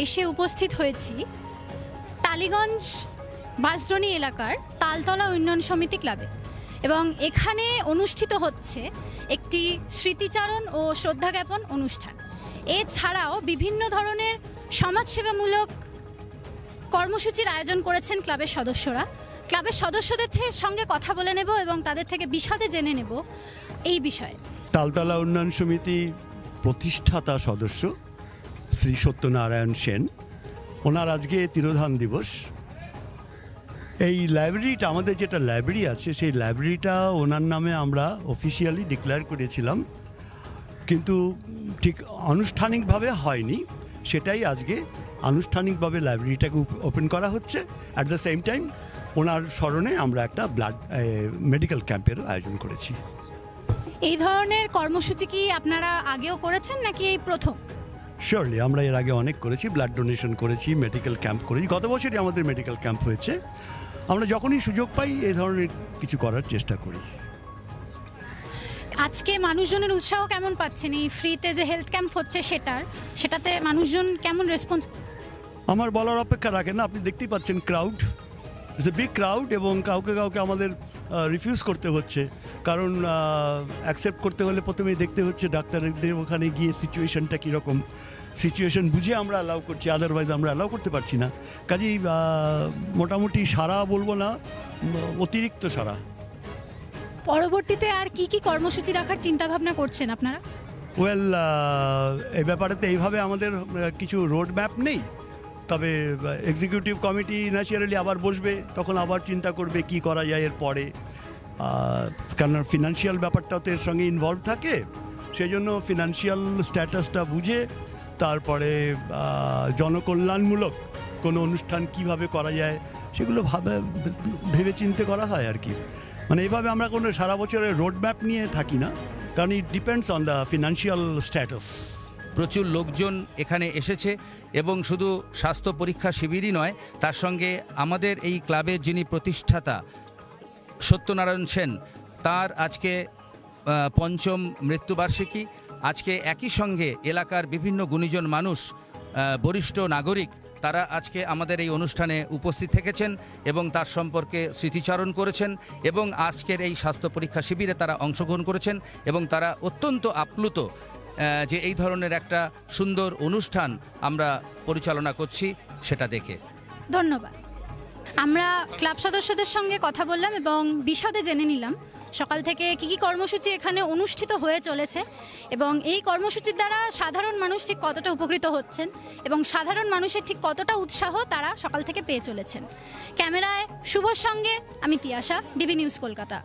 এসে উপস্থিত হয়েছি টালিগঞ্জ বাঁশদ্রোণী এলাকার তালতলা উন্নয়ন সমিতি ক্লাবে এবং এখানে অনুষ্ঠিত হচ্ছে একটি স্মৃতিচারণ ও শ্রদ্ধা জ্ঞাপন অনুষ্ঠান। এছাড়াও বিভিন্ন ধরনের সমাজসেবামূলক কর্মসূচির আয়োজন করেছেন ক্লাবের সদস্যরা। ক্লাবের সদস্যদের সঙ্গে কথা বলে নেব এবং তাদের থেকে বিশদে জেনে নেব এই বিষয়ে। তালতলা উন্নয়ন সমিতি প্রতিষ্ঠাতা সদস্য শ্রী সত্যনারায়ণ সেন, ওনার আজকে তিরোধান দিবস। এই লাইব্রেরিটা, আমাদের যেটা লাইব্রেরি আছে, সেই লাইব্রেরিটা ওনার নামে আমরা অফিসিয়ালি ডিক্লেয়ার করেছিলাম, কিন্তু ঠিক আনুষ্ঠানিকভাবে হয়নি। সেটাই আজকে আনুষ্ঠানিকভাবে লাইব্রেরিটাকে ওপেন করা হচ্ছে। অ্যাট দ্য সেম টাইম ওনার স্মরণে আমরা একটা মেডিকেল ক্যাম্পেরও আয়োজন করেছি। এই ধরনের কর্মসূচি কি আপনারা আগেও করেছেন নাকি এই প্রথম? শিওরলি আমরা এর আগে অনেক করেছি, ব্লাড ডোনেশন করেছি, মেডিকেল ক্যাম্প করেছি। গত বছরই আমাদের মেডিকেল ক্যাম্প হয়েছে। আমরা যখনই সুযোগ পাই এই ধরনের কিছু করার চেষ্টা করি। আজকে মানুষজনের উৎসাহ কেমন পাচ্ছেন? এই ফ্রিতে যে হেলথ ক্যাম্প হচ্ছে সেটাতে মানুষজন কেমন রেসপন্স? আমার বলার অপেক্ষা রাখে না, আপনি দেখতেই পাচ্ছেন crowd, it's a big crowd, এবং কাউকে আমাদের রিফিউজ করতে হচ্ছে, কারণ অ্যাকসেপ্ট করতে হলে প্রথমেই দেখতে হচ্ছে ডাক্তারদের ওখানে গিয়ে সিচুয়েশনটা কীরকম। সিচুয়েশন বুঝে আমরা অ্যালাউ করছি, আদারওয়াইজ আমরা অ্যালাউ করতে পারছি না। কাজেই মোটামুটি সারা বলবো না, অতিরিক্ত সারা। পরবর্তীতে আর কি কি কর্মসূচি রাখার চিন্তা ভাবনা করছেন আপনারা? ওয়েল, এই ব্যাপারে তো এইভাবে আমাদের কিছু রোড ম্যাপ নেই, তবে এক্সিকিউটিভ কমিটি ন্যাচারালি আবার বসবে, তখন আবার চিন্তা করবে কি করা যায় এর পরে। কারণ ফিনান্সিয়াল ব্যাপারটাও তো এর সঙ্গে ইনভলভ থাকে, সেই জন্য ফিনান্সিয়াল স্ট্যাটাসটা বুঝে তারপরে জনকল্যাণমূলক কোনো অনুষ্ঠান কিভাবে করা যায় সেগুলো ভেবে চিন্তে করা হয় আর কি। মানে এইভাবে আমরা কোনো সারা বছরের রোড ম্যাপ নিয়ে থাকি না, কারণ it depends on the financial status. প্রচুর লোকজন এখানে এসেছে এবং শুধু স্বাস্থ্য পরীক্ষা শিবিরই নয়, তার সঙ্গে আমাদের এই ক্লাবের যিনি প্রতিষ্ঠাতা সত্যনারায়ণ সেন, তার আজকে পঞ্চম মৃত্যুবার্ষিকী। আজকে একই সঙ্গে এলাকার বিভিন্ন গুণীজন মানুষ, বরিষ্ঠ নাগরিক, তারা আজকে আমাদের এই অনুষ্ঠানে উপস্থিত থেকেছেন এবং তার সম্পর্কে স্মৃতিচারণ করেছেন এবং আজকের এই স্বাস্থ্য পরীক্ষা শিবিরে তারা অংশগ্রহণ করেছেন এবং তারা অত্যন্ত আপ্লুত যে এই ধরনের একটা সুন্দর অনুষ্ঠান আমরা পরিচালনা করছি সেটা দেখে। ধন্যবাদ। আমরা ক্লাব সদস্যদের সঙ্গে কথা বললাম এবং বিশদে জেনে নিলাম সকাল থেকে কী কী কর্মসূচি এখানে অনুষ্ঠিত হয়ে চলেছে এবং এই কর্মসূচির দ্বারা সাধারণ মানুষ ঠিক কতটা উপকৃত হচ্ছেন এবং সাধারণ মানুষের ঠিক কতটা উৎসাহ তারা সকাল থেকে পেয়ে চলেছেন। ক্যামেরায় শুভর সঙ্গে আমি তিয়াশা, ডিবি নিউজ কলকাতা।